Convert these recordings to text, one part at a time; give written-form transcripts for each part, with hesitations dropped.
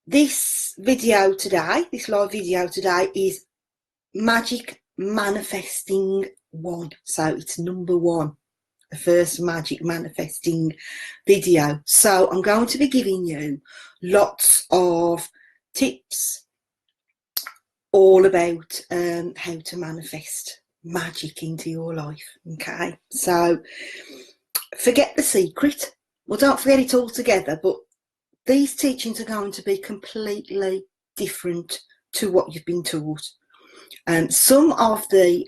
This video today, this live video today, is Magic Manifesting 1. So it's number 1, the first Magic Manifesting video. So I'm going to be giving you lots of tips all about how to manifest magic into your life. Okay, so forget the secret. Well, don't forget it altogether, but these teachings are going to be completely different to what you've been taught. Some of the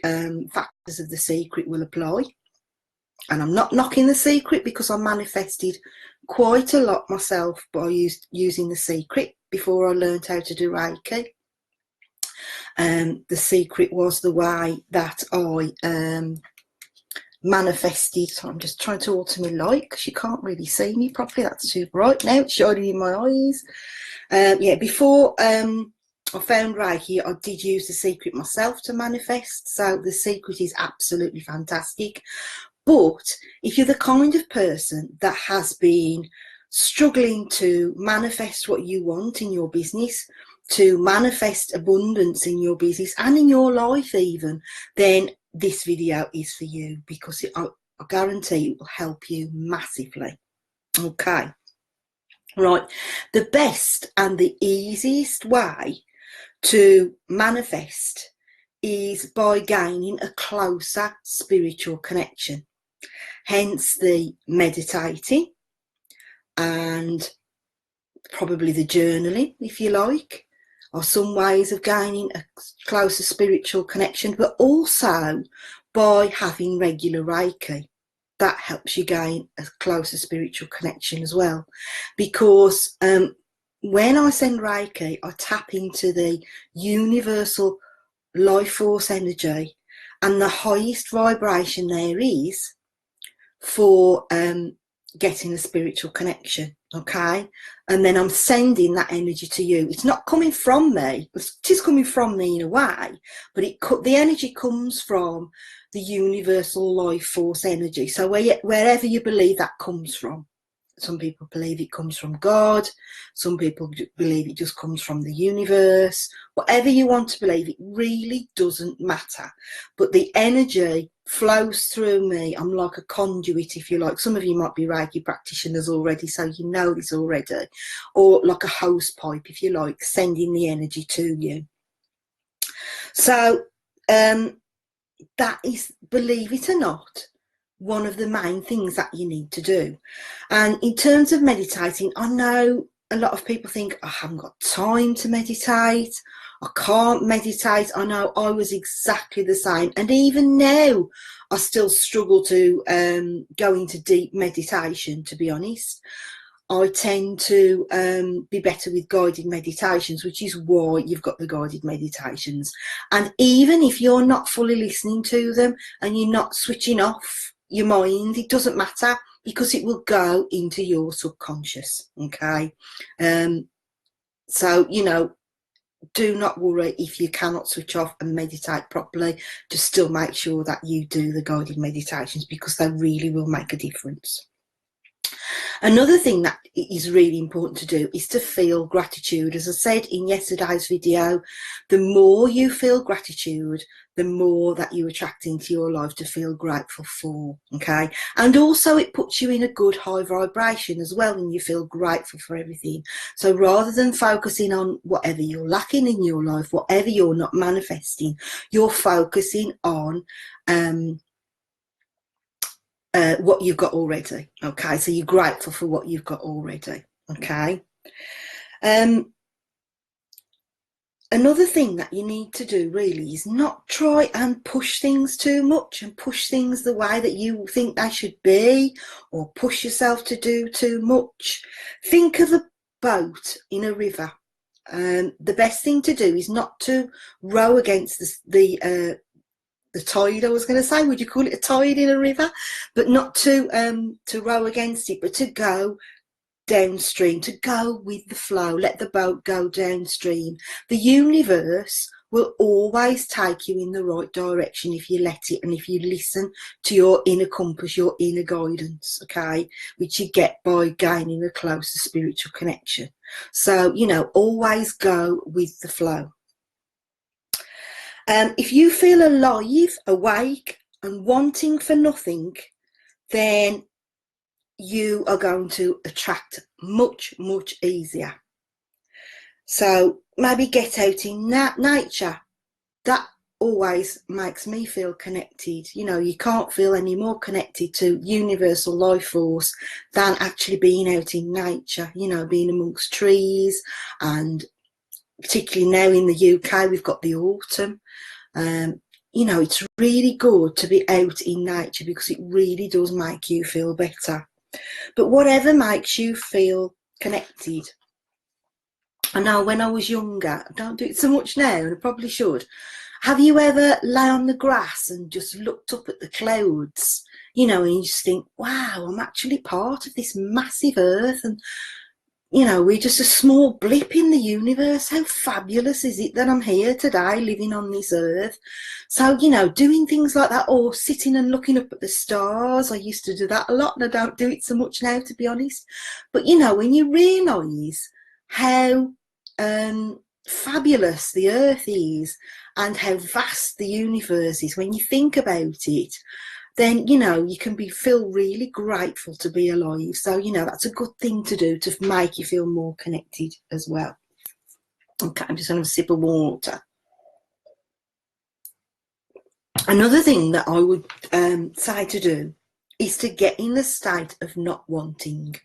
factors of the secret will apply, and I'm not knocking the secret because I manifested quite a lot myself by using the secret before I learned how to do Reiki. The secret was the way that I manifested. So I'm just trying to alter my light because you can't really see me properly. That's too bright now. It's shining in my eyes. Yeah, before I found Reiki, I did use the secret myself to manifest. So the secret is absolutely fantastic. But if you're the kind of person that has been struggling to manifest what you want in your business, to manifest abundance in your business and in your life even, then this video is for you, because I guarantee it will help you massively. Okay, right. The best and the easiest way to manifest is by gaining a closer spiritual connection. Hence the meditating and probably the journaling, if you like, are some ways of gaining a closer spiritual connection, but also by having regular Reiki. That helps you gain a closer spiritual connection as well. Because when I send Reiki, I tap into the universal life force energy, and the highest vibration there is for getting a spiritual connection. Okay, and then I'm sending that energy to you. It's not coming from me, it is coming from me in a way, but the energy comes from the universal life force energy. So wherever you believe that comes from. Some people believe it comes from God, some people believe it just comes from the universe. Whatever you want to believe, it really doesn't matter. But the energy flows through me. I'm like a conduit, if you like. Some of you might be Reiki practitioners already, so you know this already. Or like a hose pipe, if you like, sending the energy to you. So that is, believe it or not, one of the main things that you need to do. And in terms of meditating, I know a lot of people think, I haven't got time to meditate, I can't meditate. I know I was exactly the same, and even now I still struggle to go into deep meditation, to be honest. I tend to be better with guided meditations, which is why you've got the guided meditations. And even if you're not fully listening to them and you're not switching off your mind, it doesn't matter, because it will go into your subconscious. Okay, so you know, do not worry if you cannot switch off and meditate properly. Just still make sure that you do the guided meditations, because they really will make a difference. Another thing that is really important to do is to feel gratitude. As I said in yesterday's video, the more you feel gratitude, the more that you attract into your life to feel grateful for. Okay, and also it puts you in a good high vibration as well when you feel grateful for everything. So rather than focusing on whatever you're lacking in your life, whatever you're not manifesting, you're focusing on what you've got already. Okay, so you're grateful for what you've got already. Okay, another thing that you need to do really is not try and push things too much and push things the way that you think they should be, or push yourself to do too much. Think of a boat in a river. The best thing to do is not to row against the tide, I was going to say. Would you call it a tide in a river? But not to row against it, but to go downstream, to go with the flow. Let the boat go downstream. The universe will always take you in the right direction if you let it, and if you listen to your inner compass, your inner guidance, okay, which you get by gaining a closer spiritual connection. So, you know, always go with the flow. If you feel alive, awake, and wanting for nothing, then you are going to attract much, much easier. So maybe get out in nature. That always makes me feel connected. You know, you can't feel any more connected to universal life force than actually being out in nature, you know, being amongst trees. And particularly now in the UK, we've got the autumn. You know, it's really good to be out in nature because it really does make you feel better. But whatever makes you feel connected. I know when I was younger, I don't do it so much now, and I probably should. Have you ever lay on the grass and just looked up at the clouds, you know, and you just think, wow, I'm actually part of this massive earth, and, you know, we're just a small blip in the universe. How fabulous is it that I'm here today living on this earth? So, you know, doing things like that, or sitting and looking up at the stars. I used to do that a lot, and I don't do it so much now, to be honest. But, you know, when you realise how fabulous the earth is and how vast the universe is, when you think about it, then, you know, you can feel really grateful to be alive. So, you know, that's a good thing to do to make you feel more connected as well. Okay, I'm just going to have a sip of water. Another thing that I would say to do is to get in the state of not wanting,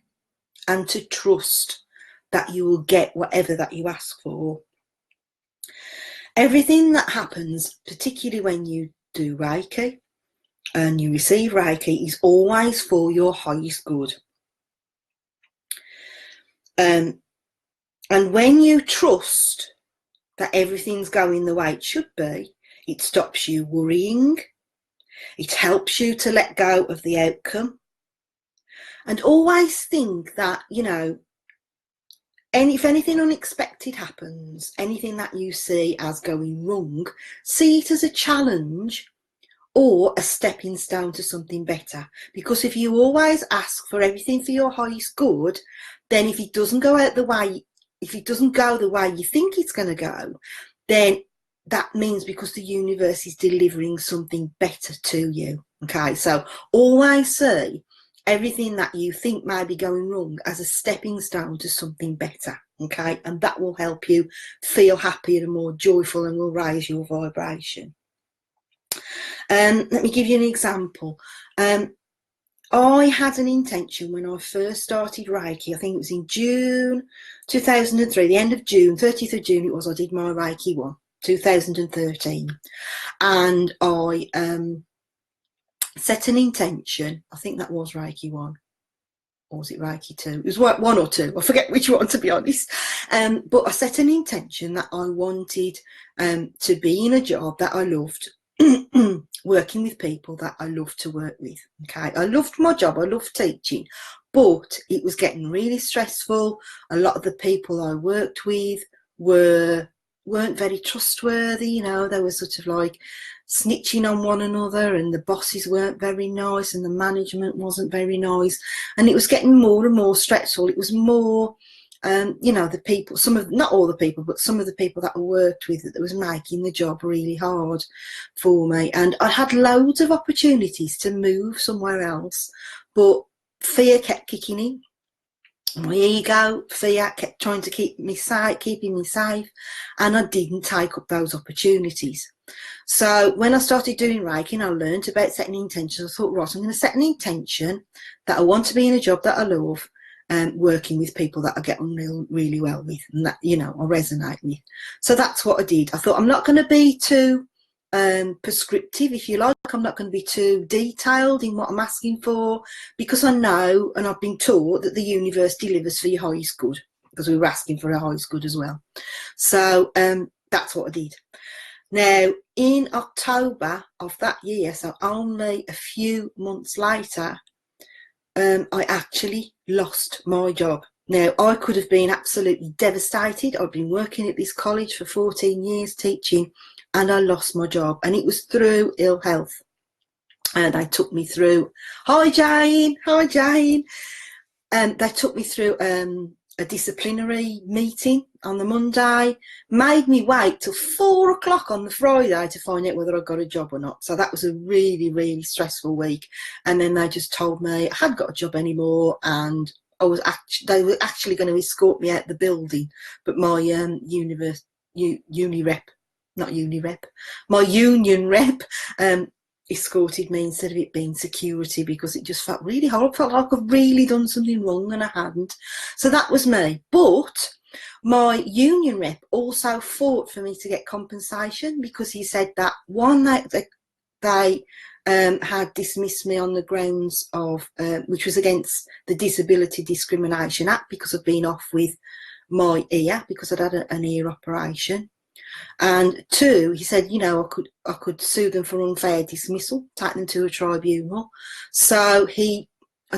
and to trust that you will get whatever that you ask for. Everything that happens, particularly when you do Reiki and you receive Reiki, is always for your highest good. And when you trust that everything's going the way it should be, it stops you worrying. It helps you to let go of the outcome. And always think that, you know, if anything unexpected happens, anything that you see as going wrong, see it as a challenge or a stepping stone to something better. Because if you always ask for everything for your highest good, then if it doesn't go the way you think it's going to go, then that means because the universe is delivering something better to you. Okay, so always see everything that you think may be going wrong as a stepping stone to something better. Okay, and that will help you feel happier and more joyful, and will raise your vibration. Let me give you an example. I had an intention when I first started Reiki. I think it was in June 2003, the end of June, 30th of June it was, I did my Reiki 1, 2013. And I set an intention. I think that was Reiki 1. Or was it Reiki 2? It was 1 or 2. I forget which one, to be honest. But I set an intention that I wanted to be in a job that I loved, working with people that I loved to work with. Okay, I loved my job. I loved teaching, but it was getting really stressful. A lot of the people I worked with weren't very trustworthy. You know, they were sort of like snitching on one another, and the bosses weren't very nice, and the management wasn't very nice, and it was getting more and more stressful. It was more you know, the people, not all the people, but some of the people that I worked with, that was making the job really hard for me. And I had loads of opportunities to move somewhere else, but fear kept kicking in. My ego, fear kept trying to keeping me safe, and I didn't take up those opportunities. So when I started doing Reiki and I learned about setting intentions, I thought, right, I'm going to set an intention that I want to be in a job that I love, working with people that I get on really well with, and that, you know, I resonate with. So that's what I did. I thought, I'm not going to be too prescriptive, if you like. I'm not going to be too detailed in what I'm asking for, because I know, and I've been taught, that the universe delivers for your highest good, because we were asking for our highest good as well. So that's what I did. Now, in October of that year, so only a few months later, I actually lost my job. Now, I could have been absolutely devastated. I'd been working at this college for 14 years teaching, and I lost my job, and it was through ill health. And they took me through, hi Jane, they took me through a disciplinary meeting on the Monday, made me wait till 4 o'clock on the Friday to find out whether I got a job or not. So that was a really, really stressful week. And then they just told me I hadn't got a job anymore, and they were actually going to escort me out the building, but my union rep escorted me instead of it being security, because it just felt really horrible. I felt like I've really done something wrong and I hadn't. So that was me. But my union rep also fought for me to get compensation, because he said that one, they had dismissed me on the grounds of, which was against the Disability Discrimination Act, because I'd been off with my ear, because I'd had an ear operation. And two, he said, you know, I could sue them for unfair dismissal, take them to a tribunal. So I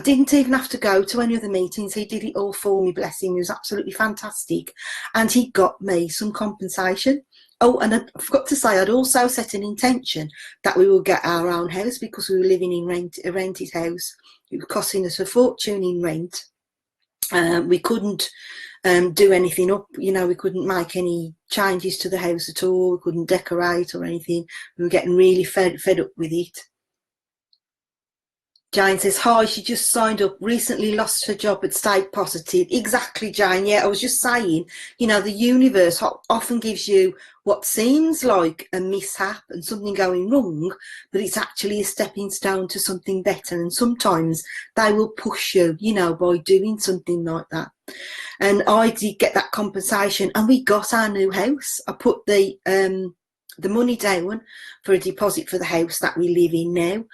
didn't even have to go to any of the meetings. He did it all for me, bless him. He was absolutely fantastic. And he got me some compensation. Oh, and I forgot to say, I'd also set an intention that we would get our own house, because we were living in a rented house. It was costing us a fortune in rent. We couldn't do anything up, you know, we couldn't make any changes to the house at all. We couldn't decorate or anything. We were getting really fed up with it. Jane says, hi, she just signed up, recently lost her job but stayed positive. Exactly, Jane. Yeah, I was just saying, you know, the universe often gives you what seems like a mishap and something going wrong, but it's actually a stepping stone to something better. And sometimes they will push you, you know, by doing something like that. And I did get that compensation, and we got our new house. I put the money down for a deposit for the house that we live in now.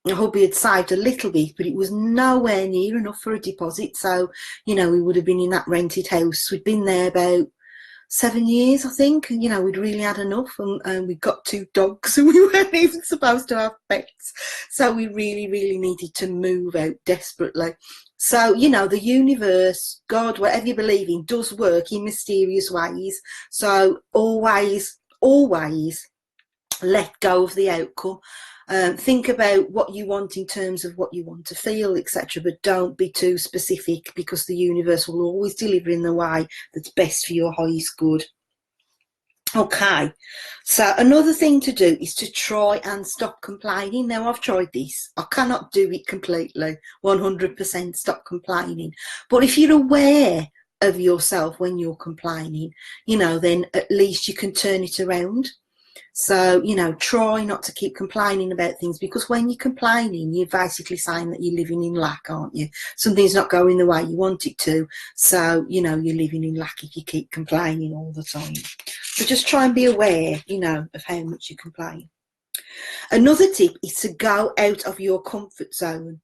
My hubby had saved a little bit, but it was nowhere near enough for a deposit. So, you know, we would have been in that rented house. We'd been there about 7 years, I think. And, you know, we'd really had enough, and we got 2 dogs, and we weren't even supposed to have pets. So we really, really needed to move out desperately. So, you know, the universe, God, whatever you believe in, does work in mysterious ways. So always let go of the outcome. Think about what you want in terms of what you want to feel, etc. But don't be too specific, because the universe will always deliver in the way that's best for your highest good. Okay, so another thing to do is to try and stop complaining. Now, I've tried this. I cannot do it completely, 100% stop complaining. But if you're aware of yourself when you're complaining, you know, then at least you can turn it around. So, you know, try not to keep complaining about things, because when you're complaining, you're basically saying that you're living in lack, aren't you? Something's not going the way you want it to. So, you know, you're living in lack if you keep complaining all the time. So just try and be aware, you know, of how much you complain. Another tip is to go out of your comfort zone.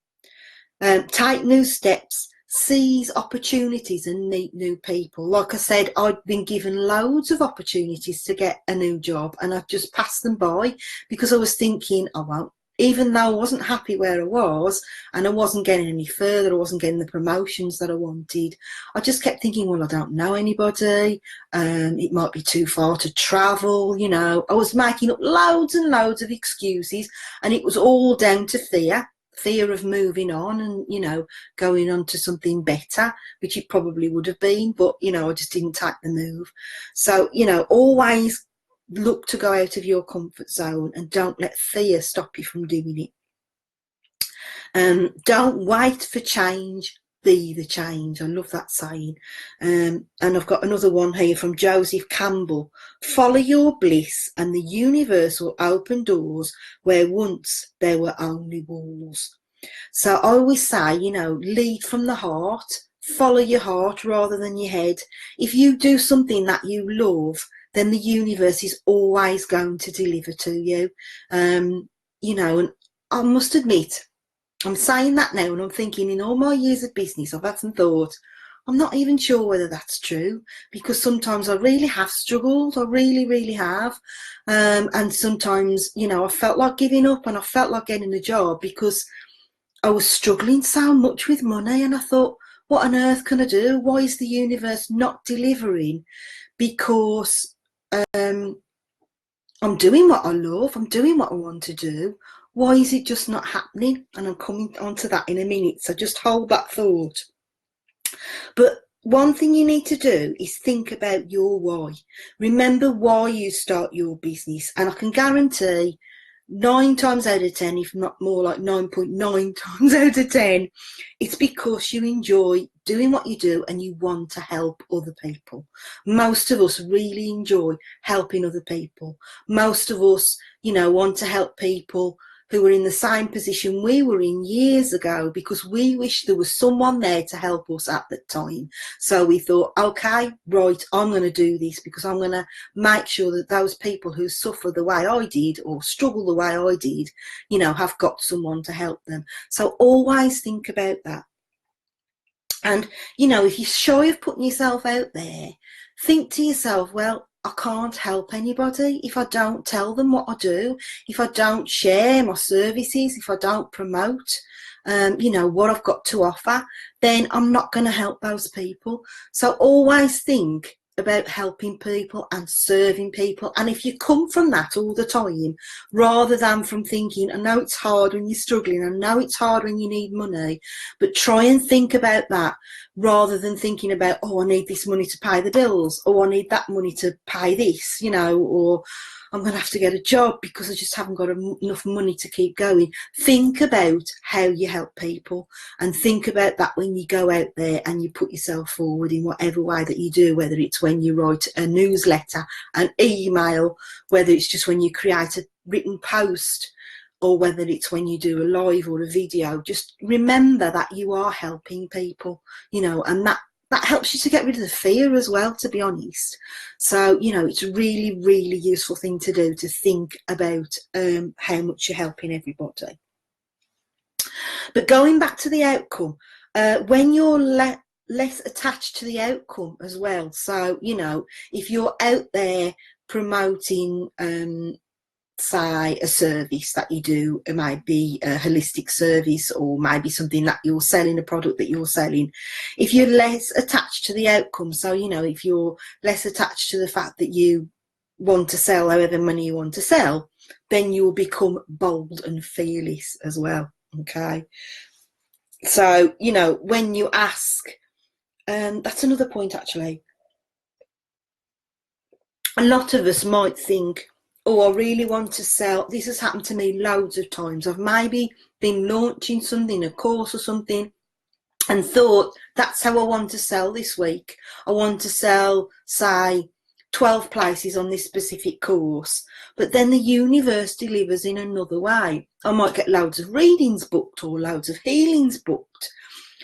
Take new steps. Seize opportunities and meet new people. Like I said, I'd been given loads of opportunities to get a new job, and I've just passed them by because I was thinking, oh well, even though I wasn't happy where I was and I wasn't getting any further, I wasn't getting the promotions that I wanted, I just kept thinking, well, I don't know anybody, it might be too far to travel, you know. I was making up loads and loads of excuses, and it was all down to fear of moving on and, you know, going on to something better, which it probably would have been, but, you know, I just didn't take the move. So, you know, always look to go out of your comfort zone, and don't let fear stop you from doing it. Don't wait for change, be the change. I love that saying. And I've got another one here from Joseph Campbell. Follow your bliss, and the universe will open doors where once there were only walls. So I always say, you know, lead from the heart, follow your heart rather than your head. If you do something that you love, then the universe is always going to deliver to you. You know, and I must admit, I'm saying that now, and I'm thinking, in all my years of business, I've had some thought, I'm not even sure whether that's true, because sometimes I really have struggled. I really, really have. And sometimes, you know, I felt like giving up, and I felt like getting a job, because I was struggling so much with money, and I thought, what on earth can I do? Why is the universe not delivering? Because I'm doing what I love, I'm doing what I want to do. Why is it just not happening? And I'm coming onto that in a minute, so just hold that thought. But one thing you need to do is think about your why. Remember why you start your business. And I can guarantee 9 times out of 10, if not more like 9.9 times out of 10, it's because you enjoy doing what you do and you want to help other people. Most of us really enjoy helping other people. Most of us, you know, want to help people who were in the same position we were in years ago, because we wish there was someone there to help us at that time. So we thought, okay, right, I'm going to do this because I'm going to make sure that those people who suffer the way I did or struggle the way I did, you know, have got someone to help them. So always think about that. And, you know, if you're shy of putting yourself out there, think to yourself, well, I can't help anybody if I don't tell them what I do, if I don't share my services, if I don't promote, you know, what I've got to offer, then I'm not going to help those people. So always think about helping people and serving people. And if you come from that all the time, rather than from thinking, I know it's hard when you're struggling, I know it's hard when you need money, but try and think about that rather than thinking about, oh, I need this money to pay the bills, or I need that money to pay this, you know, or I'm going to have to get a job because I just haven't got enough money to keep going. Think about how you help people, and think about that when you go out there and you put yourself forward in whatever way that you do, whether it's when you write a newsletter, an email, whether it's just when you create a written post, or whether it's when you do a live or a video. Just remember that you are helping people, you know, and that helps you to get rid of the fear as well, to be honest. So, you know, it's a really, really useful thing to do, to think about how much you're helping everybody. But going back to the outcome, when you're less attached to the outcome as well. So, you know, if you're out there promoting say a service that you do, it might be a holistic service, or maybe something that you're selling, a product that you're selling, if you're less attached to the outcome, so, you know, if you're less attached to the fact that you want to sell however many you want to sell, then you'll become bold and fearless as well. Okay, so, you know, when you ask, that's another point actually, a lot of us might think, oh, I really want to sell. This has happened to me loads of times. I've maybe been launching something, a course or something, and thought, that's how I want to sell this week. I want to sell, say, 12 places on this specific course. But then the universe delivers in another way. I might get loads of readings booked or loads of healings booked.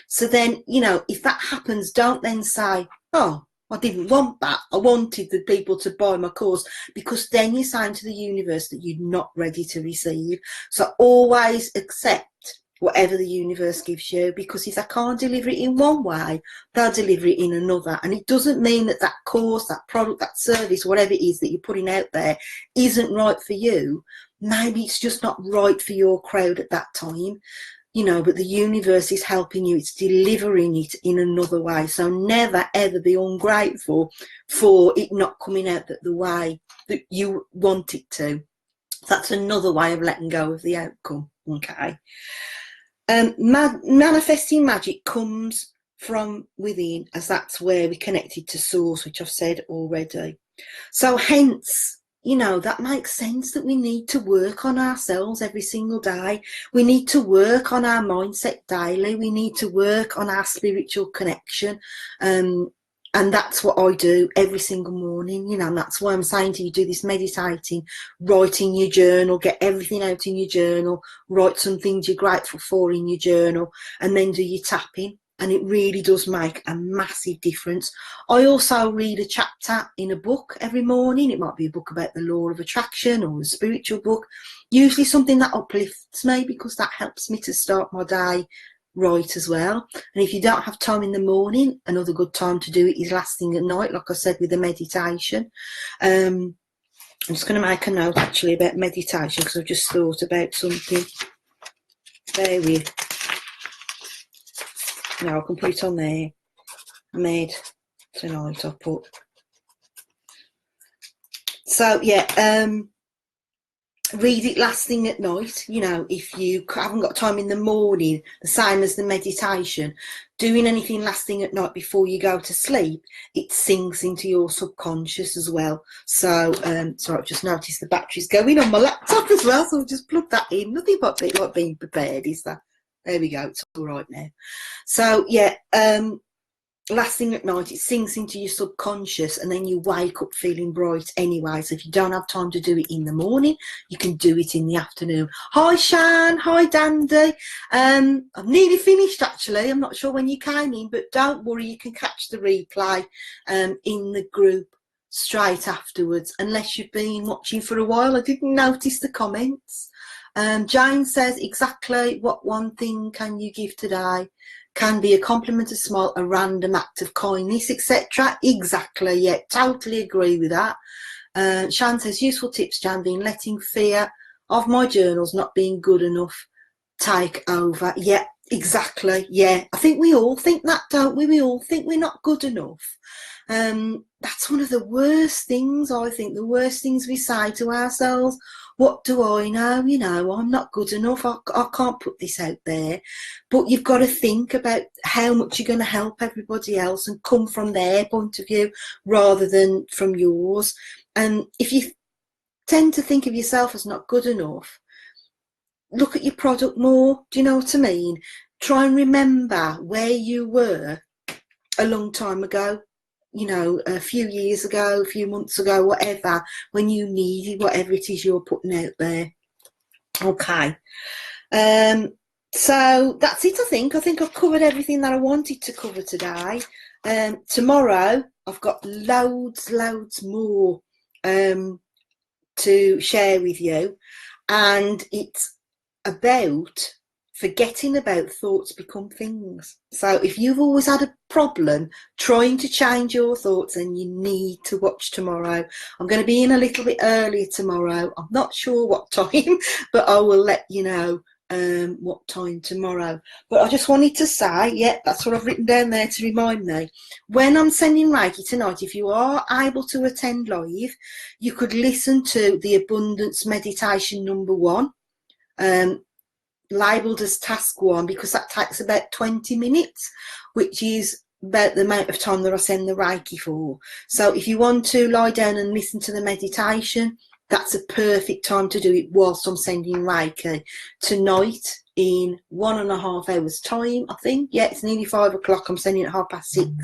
So then, you know, if that happens, don't then say, oh, I didn't want that. I wanted the people to buy my course, because then you're saying to the universe that you're not ready to receive. So always accept whatever the universe gives you, because if they can't deliver it in one way, they'll deliver it in another. And it doesn't mean that that course, that product, that service, whatever it is that you're putting out there isn't right for you. Maybe it's just not right for your crowd at that time. You know, but the universe is helping you. It's delivering it in another way. So never, ever be ungrateful for it not coming out the way that you want it to. That's another way of letting go of the outcome. Okay. Manifesting magic comes from within, as that's where we're connected to source, which I've said already. So hence, you know, that makes sense that we need to work on ourselves every single day. We need to work on our mindset daily. We need to work on our spiritual connection. And that's what I do every single morning, you know, and that's why I'm saying to you, do this meditating, write in your journal, get everything out in your journal, write some things you're grateful for in your journal, and then do your tapping. And it really does make a massive difference. I also read a chapter in a book every morning. It might be a book about the law of attraction, or a spiritual book, usually something that uplifts me, because that helps me to start my day right as well. And if you don't have time in the morning, another good time to do it is last thing at night, like I said, with the meditation. I'm just going to make a note actually about meditation, because I've just thought about something. Bear with. No, I can put it on there. Made tonight, I'll put. So, yeah, read it last thing at night. You know, if you haven't got time in the morning, the same as the meditation, doing anything last thing at night before you go to sleep, it sinks into your subconscious as well. So, sorry, I've just noticed the battery's going on my laptop as well, so I've just plugged that in. Nothing but like being prepared, is that? There we go, it's all right now. So, yeah, last thing at night, it sinks into your subconscious, and then you wake up feeling bright anyway. So if you don't have time to do it in the morning, you can do it in the afternoon. Hi Shan, hi Dandy. I'm nearly finished actually. I'm not sure when you came in, but don't worry, you can catch the replay in the group straight afterwards, unless you've been watching for a while. I didn't notice the comments. Jane says, exactly what one thing can you give today? Can be a compliment, a smile, a random act of kindness, etc. Exactly, yeah, totally agree with that. Shan says, useful tips, Jan, being letting fear of my journals not being good enough take over. Yeah, exactly, yeah. I think we all think that, don't we? We all think we're not good enough. That's one of the worst things, I think, the worst things we say to ourselves. What do I know? You know, I'm not good enough. I can't put this out there. But you've got to think about how much you're going to help everybody else and come from their point of view rather than from yours. And if you tend to think of yourself as not good enough, look at your product more. Do you know what I mean? Try and remember where you were a long time ago. You know, a few years ago, a few months ago, whatever, when you needed whatever it is you're putting out there. Okay. So that's it, I think. I think I've covered everything that I wanted to cover today. Tomorrow, I've got loads more to share with you. And it's about forgetting about thoughts become things. So if you've always had a problem trying to change your thoughts, then you need to watch tomorrow. I'm going to be in a little bit earlier tomorrow. I'm not sure what time, but I will let you know what time tomorrow. But I just wanted to say, yeah, that's what I've written down there to remind me. When I'm sending Reiki tonight, if you are able to attend live, you could listen to the abundance meditation number 1. Labelled as task 1, because that takes about 20 minutes, which is about the amount of time that I send the Reiki for. So if you want to lie down and listen to the meditation, that's a perfect time to do it whilst I'm sending Reiki. Tonight, in 1.5 hours time, I think. Yeah, it's nearly 5 o'clock. I'm sending it at 6:30.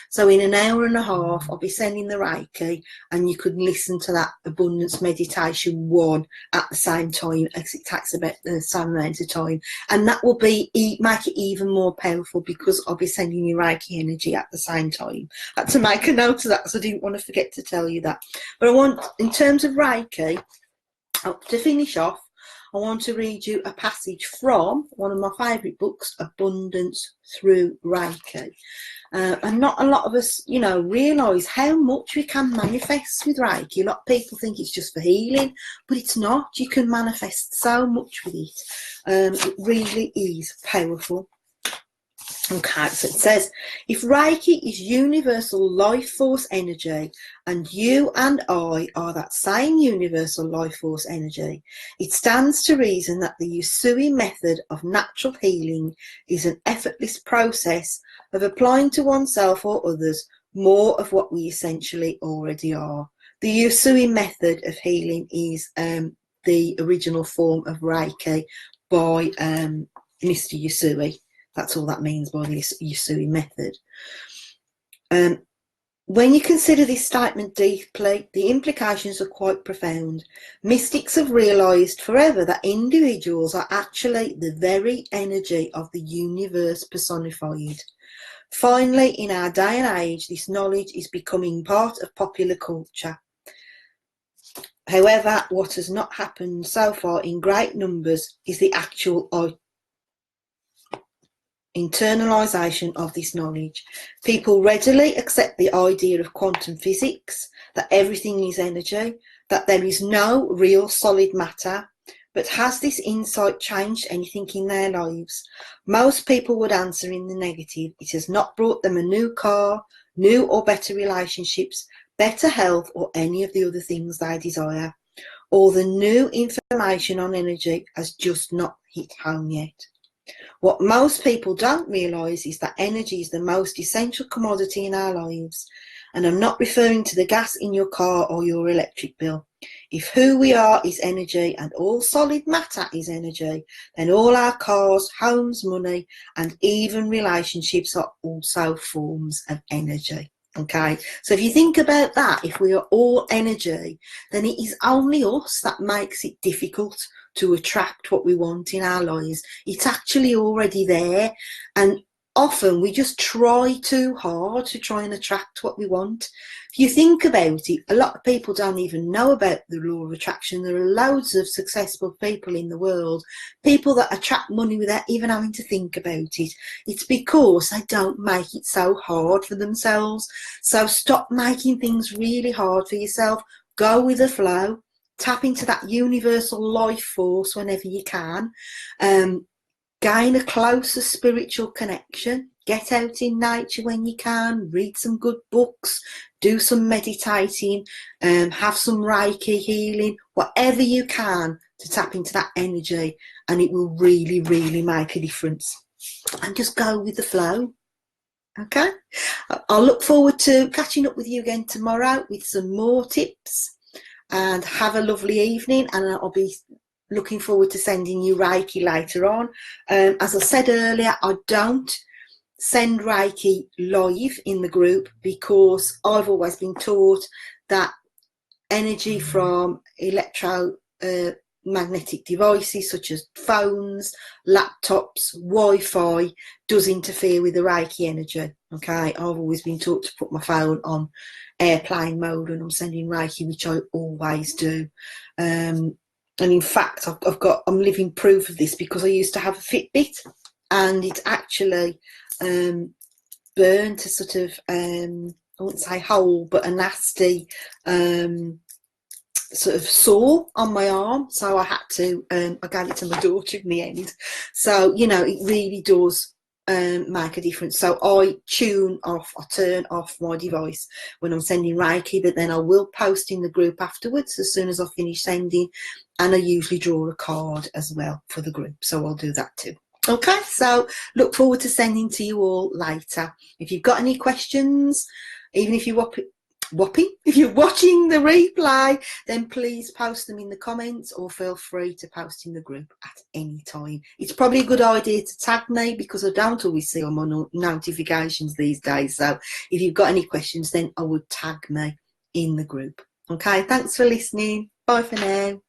So in an hour and a half, I'll be sending the Reiki, and you could listen to that abundance meditation 1 at the same time, as it takes about the same amount of time. And that will be make it even more powerful, because I'll be sending you Reiki energy at the same time. I had to make a note of that because I didn't want to forget to tell you that. But I want, in terms of Reiki, to finish off, I want to read you a passage from one of my favourite books, Abundance Through Reiki. And not a lot of us, you know, realise how much we can manifest with Reiki. A lot of people think it's just for healing, but it's not. You can manifest so much with it. It really is powerful. Okay, so it says, if Reiki is universal life force energy, and you and I are that same universal life force energy, it stands to reason that the Usui method of natural healing is an effortless process of applying to oneself or others more of what we essentially already are. The Usui method of healing is the original form of Reiki by Mr. Usui. That's all that means by the Usui method. When you consider this statement deeply, the implications are quite profound. Mystics have realised forever that individuals are actually the very energy of the universe personified. Finally, in our day and age, this knowledge is becoming part of popular culture. However, what has not happened so far in great numbers is the actual internalisation of this knowledge. People readily accept the idea of quantum physics, that everything is energy, that there is no real solid matter, But has this insight changed anything in their lives? Most people would answer in the negative. It has not brought them a new car, new or better relationships, better health, or any of the other things they desire. All the new information on energy has just not hit home yet. What most people don't realise is that energy is the most essential commodity in our lives. And I'm not referring to the gas in your car or your electric bill. If who we are is energy and all solid matter is energy, then all our cars, homes, money, and even relationships are also forms of energy. Okay, so if you think about that, if we are all energy, then it is only us that makes it difficult to attract what we want in our lives. It's actually already there, and often we just try too hard to try and attract what we want. If you think about it, a lot of people don't even know about the law of attraction. There are loads of successful people in the world, people that attract money without even having to think about it. It's because they don't make it so hard for themselves. So stop making things really hard for yourself. Go with the flow. Tap into that universal life force whenever you can. Gain a closer spiritual connection. Get out in nature when you can. Read some good books. Do some meditating. Have some Reiki healing. Whatever you can to tap into that energy, and it will really, really make a difference. And just go with the flow. Okay? I'll look forward to catching up with you again tomorrow with some more tips. And have a lovely evening, and I'll be looking forward to sending you Reiki later on. As I said earlier, I don't send Reiki live in the group because I've always been taught that energy from electromagnetic devices such as phones, laptops, Wi-Fi does interfere with the Reiki energy. Okay, I've always been taught to put my phone on airplane mode and I'm sending Reiki, which I always do. And in fact, I'm living proof of this because I used to have a Fitbit, and it's actually burnt a sort of I wouldn't say hole, but a nasty sort of sore on my arm. So I had to I gave it to my daughter in the end. So you know, it really does make a difference. So I turn off my device when I'm sending Reiki, but then I will post in the group afterwards as soon as I finish sending, and I usually draw a card as well for the group, so I'll do that too. Okay, so look forward to sending to you all later. If you've got any questions, even if you're if you're watching the replay, then please post them in the comments or feel free to post in the group at any time. It's probably a good idea to tag me because I don't always see all my notifications these days. So if you've got any questions, then I would tag me in the group. Okay, thanks for listening. Bye for now.